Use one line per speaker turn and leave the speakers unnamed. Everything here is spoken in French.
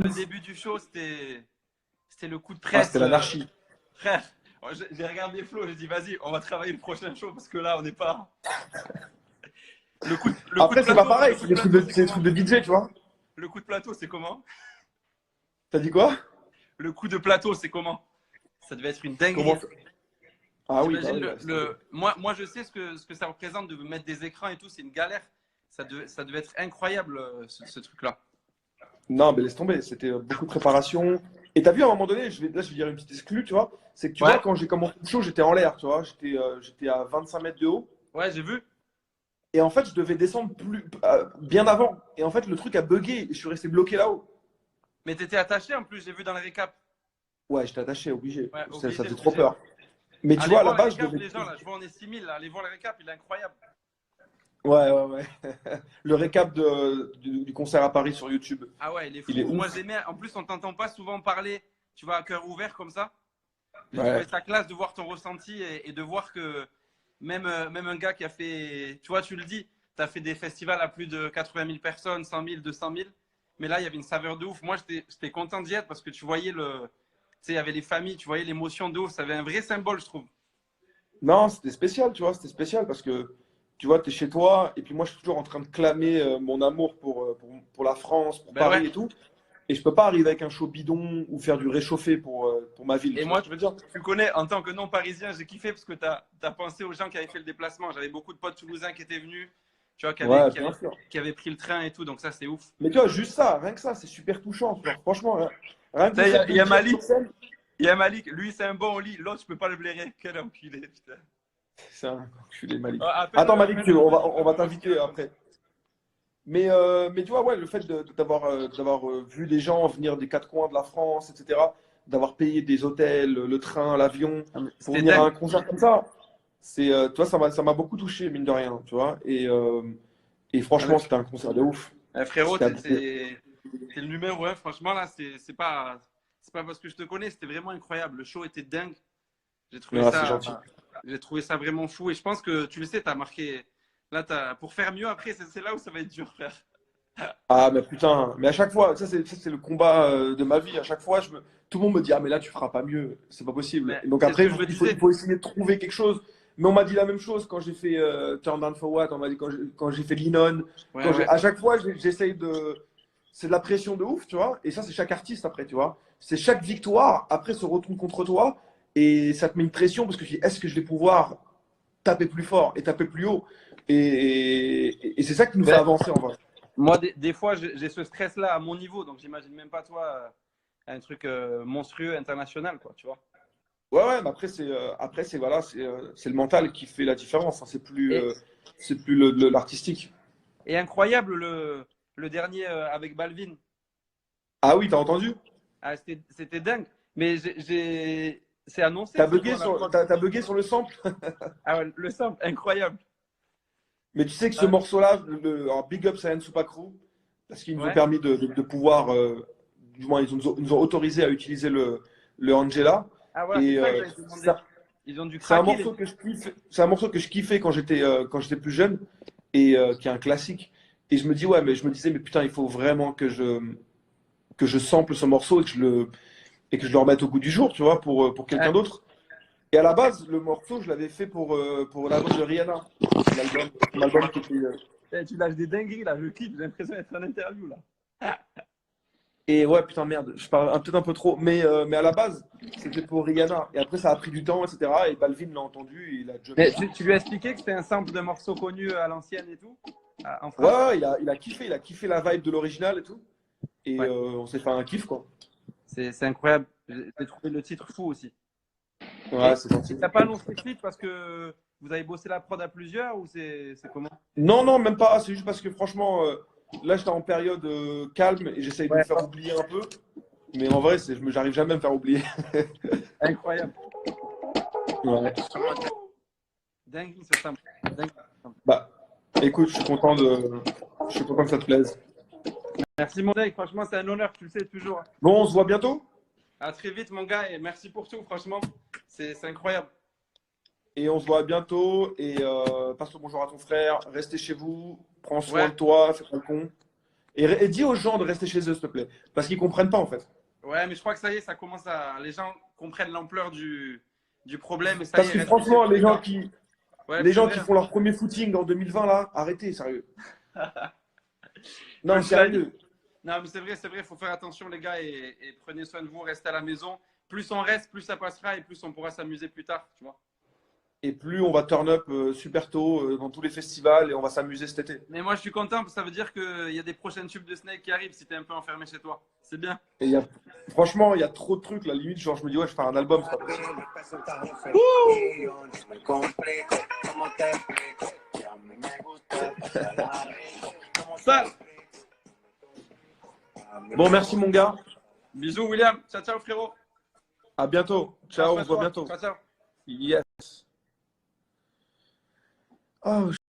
le début du show, c'était le coup de
Ah,
presse.
c'était l'anarchie.
Frère, j'ai regardé Flo, j'ai dit, vas-y, on va travailler le prochain show parce que là, on n'est pas. Le coup de
Après, c'est pas
plateau,
pareil,
le coup de plateau, c'est
c'est des
comment?
trucs de DJ, tu vois.
Le coup de plateau, c'est comment?
T'as dit quoi?
Le coup de plateau, c'est comment? Ça devait être une dinguerie.
Comment ça? Ah oui, bah
T'imagines
oui, laisse tomber.
moi, je sais ce que ça représente de mettre des écrans et tout, c'est une galère. Ça devait être incroyable, ce truc-là.
Non, mais laisse tomber, c'était beaucoup de préparation. Et t'as vu, à un moment donné, là, je vais dire une petite exclue, tu vois, c'est que tu vois,
Ouais,
quand j'ai commencé le show, j'étais en l'air, tu vois, j'étais à 25 mètres de haut.
ouais, j'ai vu.
Et en fait, je devais descendre bien avant. Et en fait, le truc a bugué et je suis resté bloqué là-haut.
Mais t'étais attaché en plus, j'ai vu dans les récaps.
Ouais, j'étais attaché, obligé.
Ouais,
Ça
obligé,
faisait trop
obligé.
peur. Mais tu
Allez
vois, à la
voir les
base, je
récaps,
devais.
les gens, là. Je vois, on est 6000, là. Allez voir les récaps, il est incroyable.
Ouais, ouais, ouais. Le récap du concert à Paris sur YouTube,
Ah ouais, il est
il est
fou. Moi,
ouf.
j'aimais. En plus, on t'entend pas souvent parler, tu vois, à cœur ouvert comme ça. J'ai trouvé
Ouais.
ça classe de voir ton ressenti et de voir que même un gars qui a fait, tu vois, tu le dis, tu as fait des festivals à plus de 80 000 personnes, 100 000, 200 000. Mais là, il y avait une saveur de ouf. Moi, j'étais content d'y être parce que tu voyais tu sais, il y avait les familles, tu voyais l'émotion de ouf. Ça avait un vrai symbole, je trouve.
Non, c'était spécial, tu vois, c'était spécial parce que, tu vois, t'es chez toi et puis moi, je suis toujours en train de clamer mon amour pour la France, pour
Ben ouais.
Paris et tout. Et je peux pas arriver avec un show bidon ou faire du réchauffé pour ma ville,
Et
tu vois
moi,
ce que je veux dire?
tu connais, en tant que non-parisien, j'ai kiffé parce que tu as pensé aux gens qui avaient fait le déplacement. J'avais beaucoup de potes toulousains qui étaient venus, tu vois, qui avaient,
Ouais,
qui
bien
avaient,
sûr.
qui avaient pris le train et tout. Donc ça, c'est ouf.
Mais tu vois, juste ça, rien que ça, c'est super touchant. Genre, franchement, rien que
Tu
le
sais,
fait
il
de
y a
dire
Malik,
sur scène,
il y a Malik, lui, c'est un bon au lit. L'autre, je peux pas le blairer. Quel enculé, putain.
c'est un enculé, Malik. Attends,
Appelle-le,
Malik,
appelle-le,
on va
on va se
t'inviter
dire.
après. Mais tu vois, ouais, le fait d'avoir vu des gens venir des quatre coins de la France, etc., d'avoir payé des hôtels, le train, l'avion,
Ah, mais
pour
c'était
venir à
dingue.
un concert comme ça, tu vois, ça m'a beaucoup touché, mine de rien, tu vois. Et
Ah, mais,
franchement, c'était un concert de ouf.
frérot,
J'étais habité.
t'es le numéro un. Franchement, là, c'est pas parce que je te connais, c'était vraiment incroyable. Le show était dingue. J'ai trouvé
Ah, c'est
ça,
gentil.
j'ai trouvé ça vraiment fou. Et je pense que tu le sais, t'as marqué. Là, pour faire mieux après, c'est là où ça va être dur, frère.
Ah, mais putain, mais à chaque fois, ça, c'est le combat de ma vie. À chaque fois, tout le monde me dit, ah, mais là, tu feras pas mieux, c'est pas possible.
Mais
Et donc
c'est ce que
après,
je me
il
disais.
faut essayer de trouver quelque chose. Mais on m'a dit la même chose quand j'ai fait Turn Down for What, on m'a dit quand j'ai fait Linon.
Ouais, ouais.
À chaque fois, j'essaye de. C'est de la pression de ouf, tu vois. Et ça, c'est chaque artiste après, tu vois. C'est chaque victoire, après, se retourne contre toi. Et ça te met une pression parce que tu dis, est-ce que je vais pouvoir taper plus fort et taper plus haut? Et c'est ça qui nous fait
Ben,
avancer en vrai.
moi, des fois, j'ai ce stress-là à mon niveau. Donc, j'imagine même pas, toi, un truc monstrueux, international, quoi, tu vois.
Ouais, ouais, mais après, voilà, c'est le mental qui fait la différence, hein.
Et,
C'est plus l'artistique.
et incroyable, le dernier avec Balvin.
Ah oui, t'as entendu?
Ah, c'était dingue. Mais c'est annoncé, c'est quoi la prod?
T'as bugué sur le sample?
Ah ouais, le sample, incroyable.
Mais tu sais que ce
Ah,
morceau-là, alors Big Up Science Supa Crew, parce qu'ils nous ont
ouais.
permis de pouvoir, du moins, ils nous ont autorisé à utiliser le Angela.
Ah voilà, c'est
Et
ça que j'allais te demander.
ça,
Ils ont dû
c'est un
craquer les
morceau
mecs.
que je kiffe, c'est un morceau que je kiffais quand j'étais plus jeune et qui est un classique. Et je me dis, ouais, mais je me disais, mais putain, il faut vraiment que je sample ce morceau et que je le remette au goût du jour, tu vois, pour quelqu'un
Ouais.
d'autre. Et à la base, le morceau, je l'avais fait pour l'album de Rihanna. Son album qui était.
Eh, tu lâches des dingueries là, le clip, j'ai l'impression d'être en interview là.
Et ouais, putain, merde, je parle peut-être un peu trop, mais à la base, c'était pour Rihanna. Et après, ça a pris du temps, etc. Et Balvin l'a entendu et il a jumpé
Mais
dessus.
tu lui as expliqué que c'était un sample d'un morceau connu à l'ancienne et tout, en
Ouais,
France?
ouais, il a kiffé la vibe de l'original et tout. Et
Ouais,
on s'est fait un kiff, quoi.
c'est incroyable. J'ai trouvé le titre fou aussi.
Ouais,
Et
c'est gentil.
t'as pas annoncé le clip parce que vous avez bossé la prod à plusieurs ou c'est comment?
Non, non, même pas. C'est juste parce que franchement, là, j'étais en période calme et j'essaye de me
Ouais,
faire oublier un peu. Mais en vrai, j'arrive jamais à me faire oublier.
incroyable.
Ouais.
Dingue ce sample. Dingue.
Bah, écoute, je suis content que ça te plaise.
Merci mon Dave, franchement c'est un honneur, tu le sais toujours.
Bon, on se voit bientôt
À très vite mon gars et merci pour tout, franchement. C'est incroyable.
et on se voit bientôt et passe le bonjour à ton frère. Restez chez vous, prends soin
Ouais,
de toi, fais pas le con Et dis aux gens de rester chez eux, s'il te plaît. Parce qu'ils comprennent pas, en fait.
Ouais, mais je crois que ça y est, ça commence à. Les gens comprennent l'ampleur du problème et ça y
Parce
est,
que
rester
franchement,
chez toi. Ouais,
les
c'est
gens
vrai.
qui font leur premier footing en 2020, là, arrêtez, sérieux. Non,
Punchline.
sérieux.
Non, mais c'est vrai, il faut faire attention, les gars, et prenez soin de vous, restez à la maison. Plus on reste, plus ça passera et plus on pourra s'amuser plus tard, tu vois.
Et plus on va turn up super tôt dans tous les festivals et on va s'amuser cet été.
Mais moi, je suis content parce que ça veut dire qu'il y a des prochaines tubes de Snake qui arrivent si t'es un peu enfermé chez toi. C'est bien.
Et franchement, il y a trop de trucs, la limite, genre, je me dis, ouais, je vais faire un album, c'est pas possible.
Ça.
Bon, merci, mon gars.
Bisous, William. Ciao, ciao, frérot.
À bientôt. Ciao, on se voit bientôt.
Ciao, ciao.
Yes. Oh,